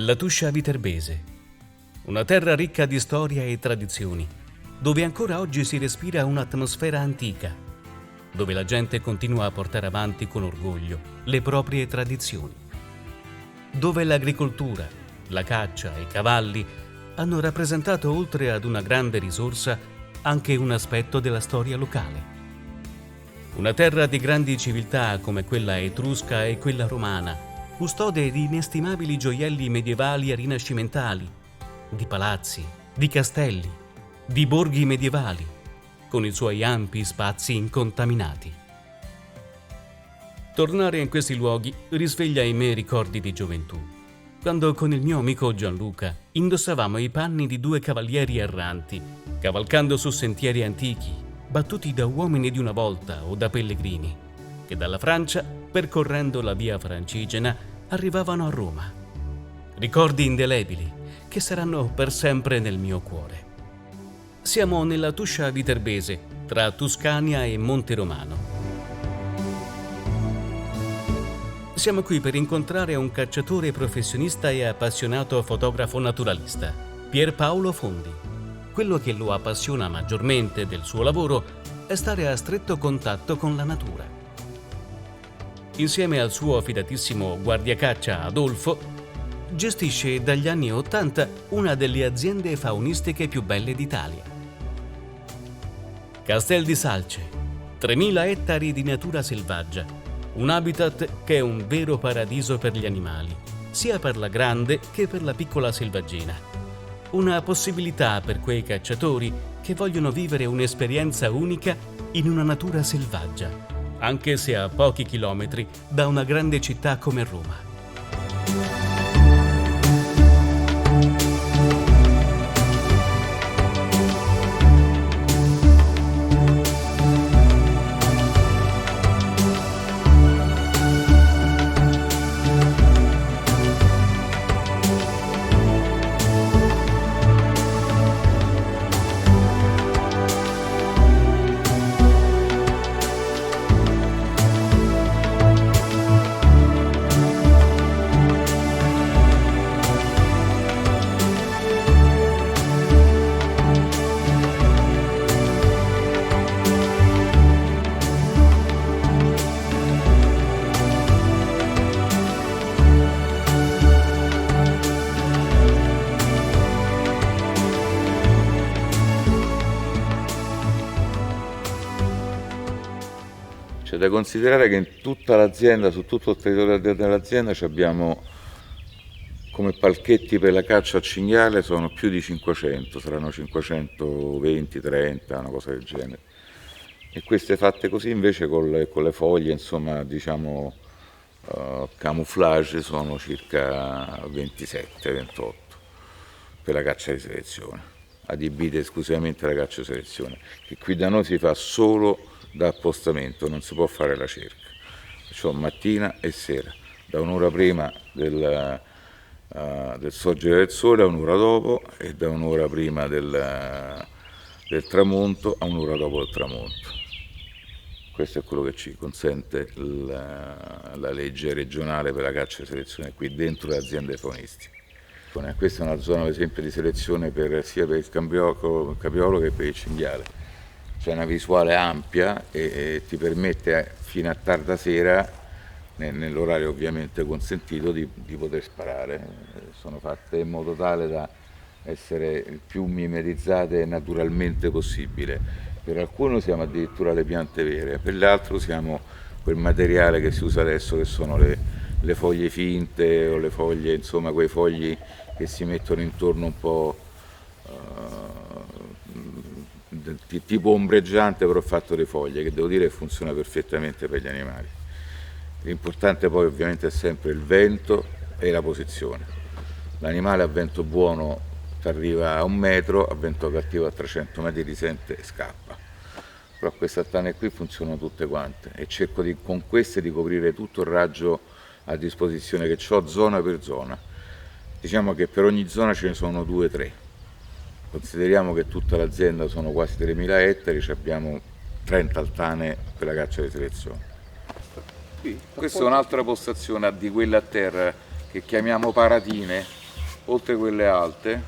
La Tuscia Viterbese, una terra ricca di storia e tradizioni, dove ancora oggi si respira un'atmosfera antica, dove la gente continua a portare avanti con orgoglio le proprie tradizioni, dove l'agricoltura, la caccia e i cavalli hanno rappresentato, oltre ad una grande risorsa, anche un aspetto della storia locale. Una terra di grandi civiltà come quella etrusca e quella romana, custode di inestimabili gioielli medievali e rinascimentali, di palazzi, di castelli, di borghi medievali, con i suoi ampi spazi incontaminati. Tornare in questi luoghi risveglia in me ricordi di gioventù, quando con il mio amico Gianluca indossavamo i panni di due cavalieri erranti, cavalcando su sentieri antichi, battuti da uomini di una volta o da pellegrini, che dalla Francia, percorrendo la via Francigena, arrivavano a Roma. Ricordi indelebili che saranno per sempre nel mio cuore. Siamo nella Tuscia Viterbese, tra Tuscania e Monte Romano. Siamo qui per incontrare un cacciatore professionista e appassionato fotografo naturalista, Pierpaolo Fondi. Quello che lo appassiona maggiormente del suo lavoro è stare a stretto contatto con la natura. Insieme al suo affidatissimo guardiacaccia Adolfo, gestisce dagli anni '80 una delle aziende faunistiche più belle d'Italia. Castel di Salce, 3.000 ettari di natura selvaggia, un habitat che è un vero paradiso per gli animali, sia per la grande che per la piccola selvaggina. Una possibilità per quei cacciatori che vogliono vivere un'esperienza unica in una natura selvaggia, anche se a pochi chilometri da una grande città come Roma. C'è da considerare che in tutta l'azienda, su tutto il territorio dell'azienda, abbiamo come palchetti per la caccia al cinghiale, sono più di 500, saranno 520, 30, una cosa del genere. E queste fatte così invece con le foglie, insomma, diciamo, camouflage, sono circa 27, 28 per la caccia di selezione, adibite esclusivamente alla caccia di selezione, che qui da noi si fa solo da appostamento, non si può fare la cerca, cioè mattina e sera, da un'ora prima del sorgere del sole a un'ora dopo e da un'ora prima del tramonto a un'ora dopo il tramonto. Questo è quello che ci consente la legge regionale per la caccia e selezione qui dentro le aziende faunistiche. Questa è una zona per esempio di selezione sia per il capriolo che per il cinghiale. C'è una visuale ampia e ti permette fino a tarda sera, nell'orario ovviamente consentito, di poter sparare. Sono fatte in modo tale da essere il più mimetizzate naturalmente possibile. Per alcune usiamo addirittura le piante vere, per l'altro usiamo quel materiale che si usa adesso, che sono le foglie finte o le foglie, insomma quei fogli che si mettono intorno un po' tipo ombreggiante, però fatto di foglie, che devo dire funziona perfettamente per gli animali. L'importante poi ovviamente è sempre il vento e la posizione. L'animale a vento buono ti arriva a 1 metro, a vento cattivo a 300 metri risente e scappa. Però queste attane qui funzionano tutte quante e cerco con queste di coprire tutto il raggio a disposizione che ho, zona per zona. Diciamo che per ogni zona ce ne sono 2-3. Consideriamo che tutta l'azienda sono quasi 3.000 ettari, abbiamo 30 altane per la caccia di selezione. Questa è un'altra postazione di quella a terra che chiamiamo paratine, oltre quelle alte,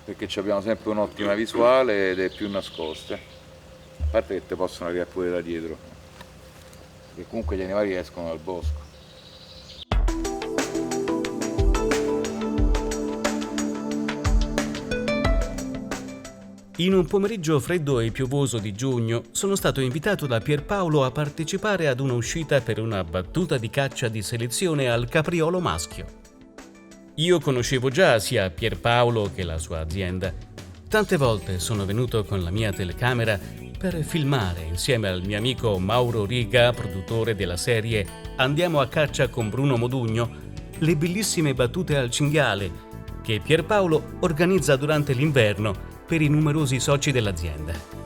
perché abbiamo sempre un'ottima visuale ed è più nascoste, a parte che te possono arrivare pure da dietro, perché comunque gli animali escono dal bosco. In un pomeriggio freddo e piovoso di giugno sono stato invitato da Pierpaolo a partecipare ad una uscita per una battuta di caccia di selezione al capriolo maschio. Io conoscevo già sia Pierpaolo che la sua azienda. Tante volte sono venuto con la mia telecamera per filmare insieme al mio amico Mauro Riga, produttore della serie Andiamo a caccia con Bruno Modugno, le bellissime battute al cinghiale che Pierpaolo organizza durante l'inverno per i numerosi soci dell'azienda.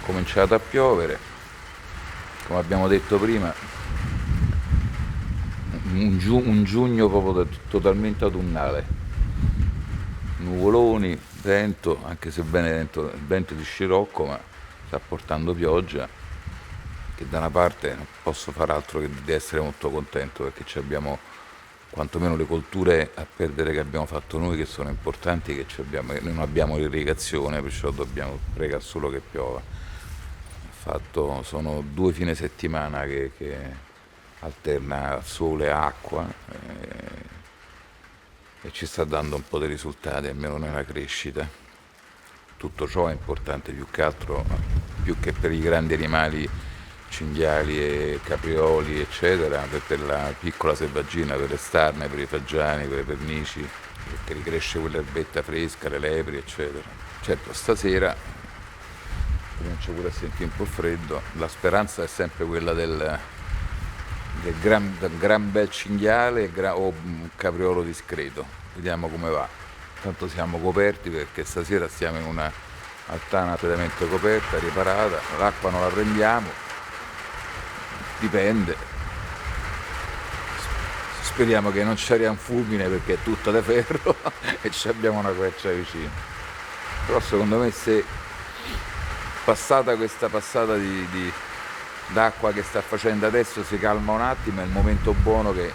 Cominciato a piovere, come abbiamo detto prima, un giugno proprio totalmente autunnale, nuvoloni, vento, anche se il vento di scirocco, ma sta portando pioggia, che da una parte non posso far altro che di essere molto contento, perché abbiamo quantomeno le colture a perdere che abbiamo fatto noi, che sono importanti, che noi non abbiamo l'irrigazione, perciò dobbiamo pregare solo che piova. Sono 2 fine settimana che alterna sole e acqua e ci sta dando un po' di risultati, almeno nella crescita. Tutto ciò è importante più che altro, più che per i grandi animali, cinghiali e caprioli eccetera, per la piccola selvaggina, per le starne, per i fagiani, per le pernici, perché ricresce quell'erbetta fresca, le lepri eccetera. Certo, stasera comincia pure a sentire un po' freddo, la speranza è sempre quella del gran bel cinghiale o un capriolo discreto, vediamo come va. Tanto siamo coperti, perché stasera stiamo in una altana pienamente coperta, riparata, l'acqua non la prendiamo, dipende, speriamo che non ci arrivi un fulmine perché è tutta da ferro e abbiamo una quercia vicino, però secondo me se passata questa passata d'acqua che sta facendo adesso si calma un attimo, è il momento buono che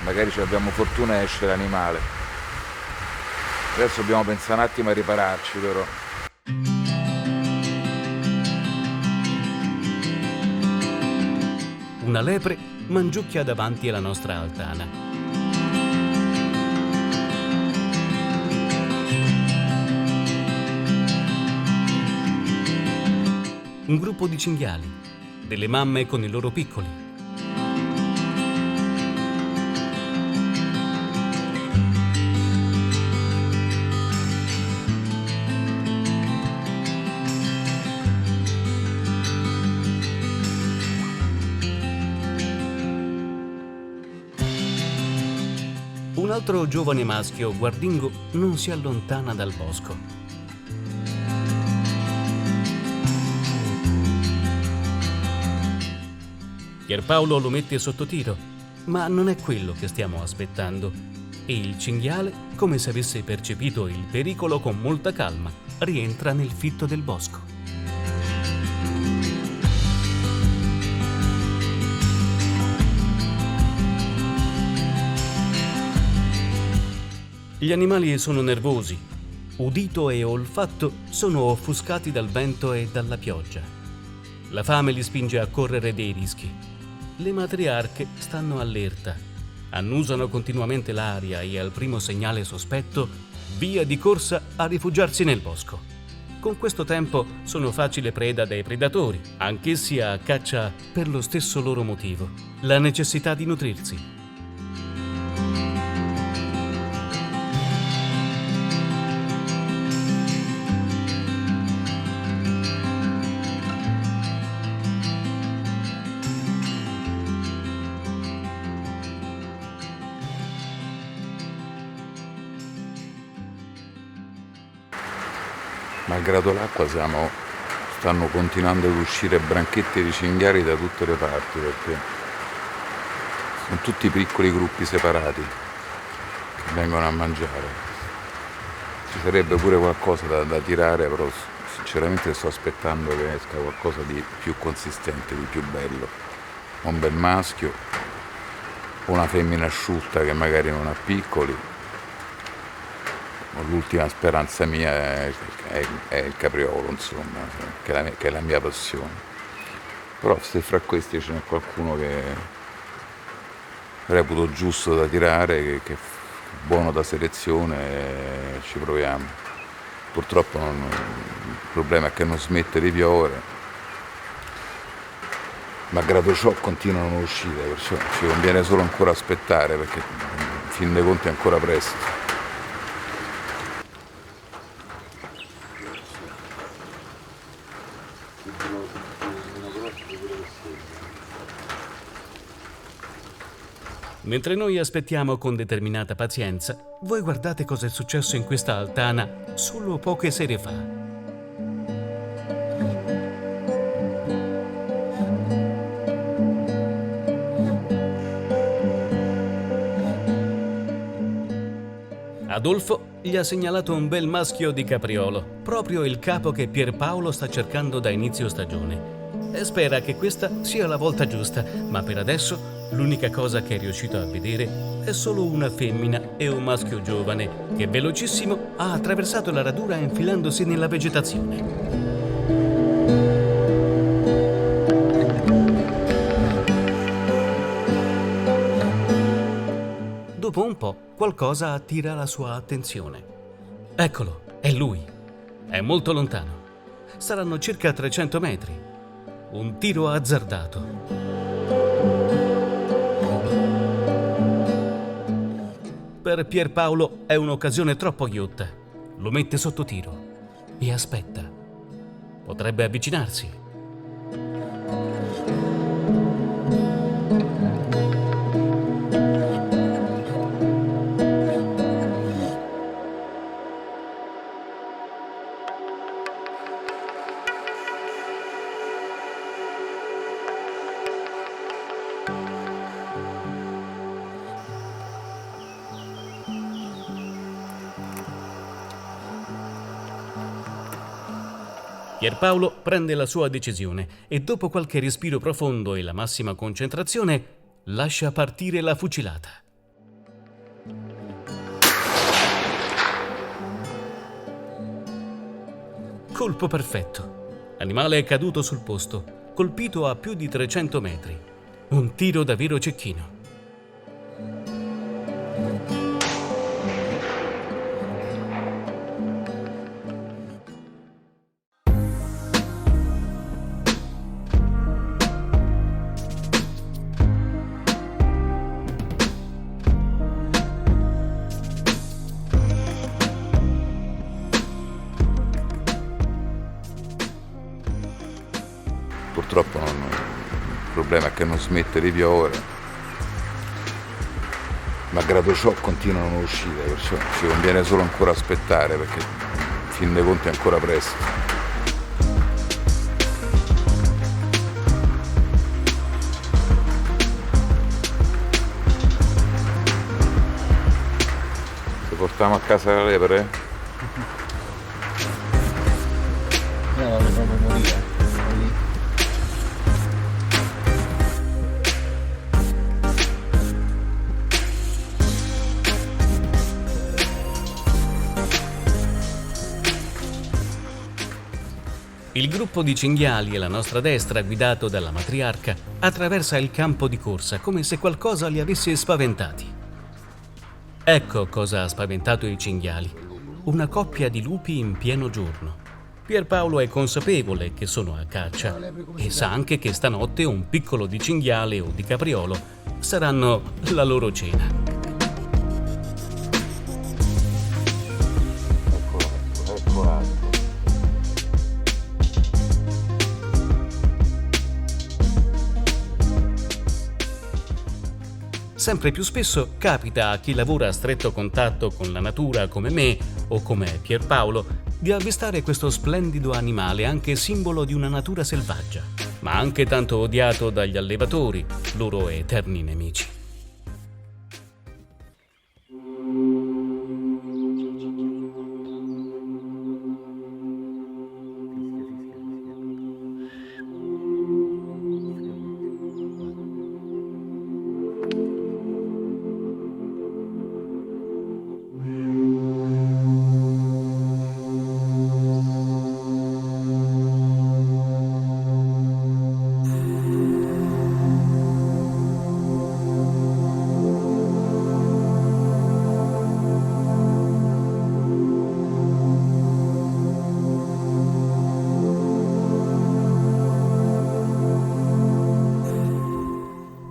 magari ci abbiamo fortuna e esce l'animale. Adesso dobbiamo pensare un attimo a ripararci però. Una lepre mangiucchia davanti alla nostra altana. Un gruppo di cinghiali, delle mamme con i loro piccoli. Un altro giovane maschio guardingo non si allontana dal bosco. Pierpaolo lo mette sotto tiro, ma non è quello che stiamo aspettando. E il cinghiale, come se avesse percepito il pericolo con molta calma, rientra nel fitto del bosco. Gli animali sono nervosi. Udito e olfatto sono offuscati dal vento e dalla pioggia. La fame li spinge a correre dei rischi. Le matriarche stanno allerta, annusano continuamente l'aria e al primo segnale sospetto, via di corsa a rifugiarsi nel bosco. Con questo tempo sono facile preda dei predatori, anch'essi a caccia per lo stesso loro motivo, la necessità di nutrirsi. Malgrado l'acqua stanno continuando ad uscire branchetti di cinghiali da tutte le parti, perché sono tutti piccoli gruppi separati che vengono a mangiare. Ci sarebbe pure qualcosa da tirare, però sinceramente sto aspettando che esca qualcosa di più consistente, di più bello. Un bel maschio, una femmina asciutta che magari non ha piccoli. L'ultima speranza mia è il capriolo, insomma, che è la mia passione. Però se fra questi ce n'è qualcuno che reputo giusto da tirare, che è buono da selezione, ci proviamo. Purtroppo il problema è che non smette di piovere, malgrado ciò continuano a uscire, perciò ci conviene solo ancora aspettare, perché in fin dei conti è ancora presto. Mentre noi aspettiamo con determinata pazienza, voi guardate cosa è successo in questa altana solo poche sere fa. Adolfo gli ha segnalato un bel maschio di capriolo, proprio il capo che Pierpaolo sta cercando da inizio stagione. E spera che questa sia la volta giusta, ma per adesso l'unica cosa che è riuscito a vedere è solo una femmina e un maschio giovane che velocissimo ha attraversato la radura infilandosi nella vegetazione. Dopo un po' qualcosa attira la sua attenzione. Eccolo, è lui. È molto lontano. Saranno circa 300 metri. Un tiro azzardato. Per Pierpaolo è un'occasione troppo ghiotta. Lo mette sotto tiro e aspetta. Potrebbe avvicinarsi. Pierpaolo prende la sua decisione e dopo qualche respiro profondo e la massima concentrazione lascia partire la fucilata. Colpo perfetto. L'animale è caduto sul posto, colpito a più di 300 metri. Un tiro davvero cecchino. Purtroppo il problema è che non smette di piovere, malgrado ciò continuano a uscire, perciò ci conviene solo ancora aspettare, perché in fin dei conti è ancora presto. Se portiamo a casa le lepre? No, la proprio morire. Il gruppo di cinghiali alla nostra destra, guidato dalla matriarca, attraversa il campo di corsa come se qualcosa li avesse spaventati. Ecco cosa ha spaventato i cinghiali: una coppia di lupi in pieno giorno. Pierpaolo è consapevole che sono a caccia e sa anche che stanotte un piccolo di cinghiale o di capriolo saranno la loro cena. Ecco. Sempre più spesso capita a chi lavora a stretto contatto con la natura come me o come Pierpaolo di avvistare questo splendido animale, anche simbolo di una natura selvaggia, ma anche tanto odiato dagli allevatori, loro eterni nemici.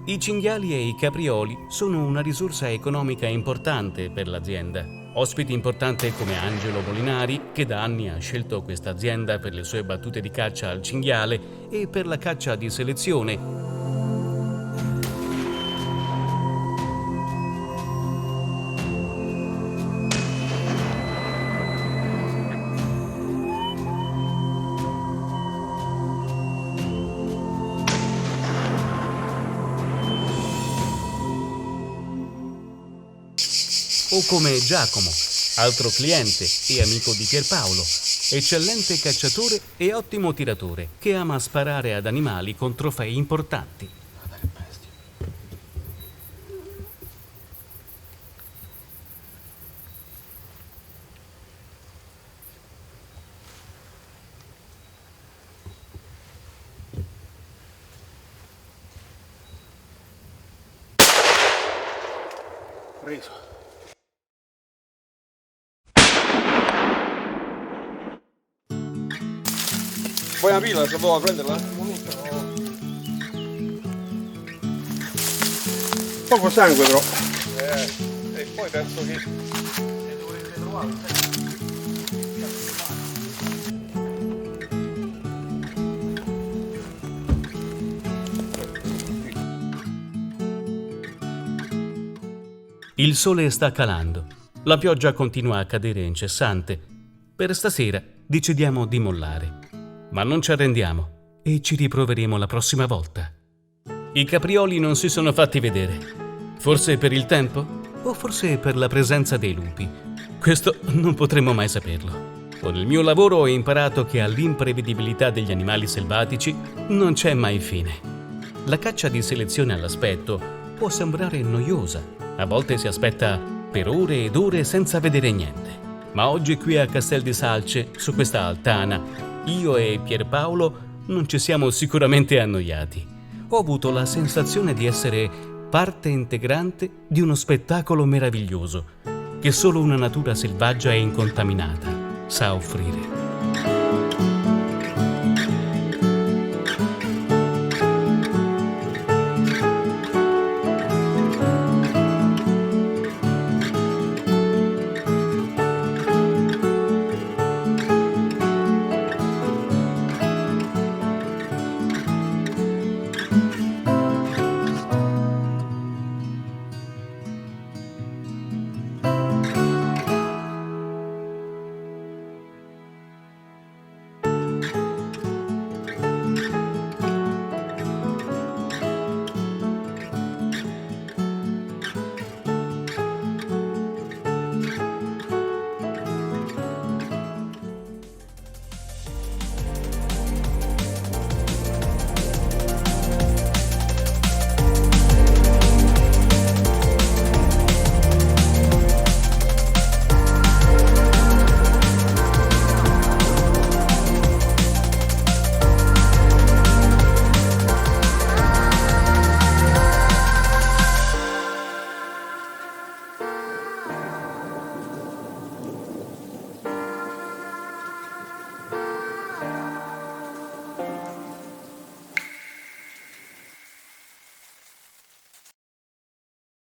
I cinghiali e i caprioli sono una risorsa economica importante per l'azienda. Ospite importante come Angelo Molinari, che da anni ha scelto questa azienda per le sue battute di caccia al cinghiale e per la caccia di selezione. O come Giacomo, altro cliente e amico di Pierpaolo, eccellente cacciatore e ottimo tiratore, che ama sparare ad animali con trofei importanti. Preso. Vuoi una pila se vuoi prenderla? Poco sangue però. E poi penso che le dovrete trovare. Il sole sta calando, la pioggia continua a cadere incessante. Per stasera decidiamo di mollare. Ma non ci arrendiamo e ci riproveremo la prossima volta. I caprioli non si sono fatti vedere. Forse per il tempo? O forse per la presenza dei lupi? Questo non potremo mai saperlo. Con il mio lavoro ho imparato che all'imprevedibilità degli animali selvatici non c'è mai fine. La caccia di selezione all'aspetto può sembrare noiosa. A volte si aspetta per ore ed ore senza vedere niente. Ma oggi qui a Castel di Salce, su questa altana, io e Pierpaolo non ci siamo sicuramente annoiati. Ho avuto la sensazione di essere parte integrante di uno spettacolo meraviglioso che solo una natura selvaggia e incontaminata sa offrire.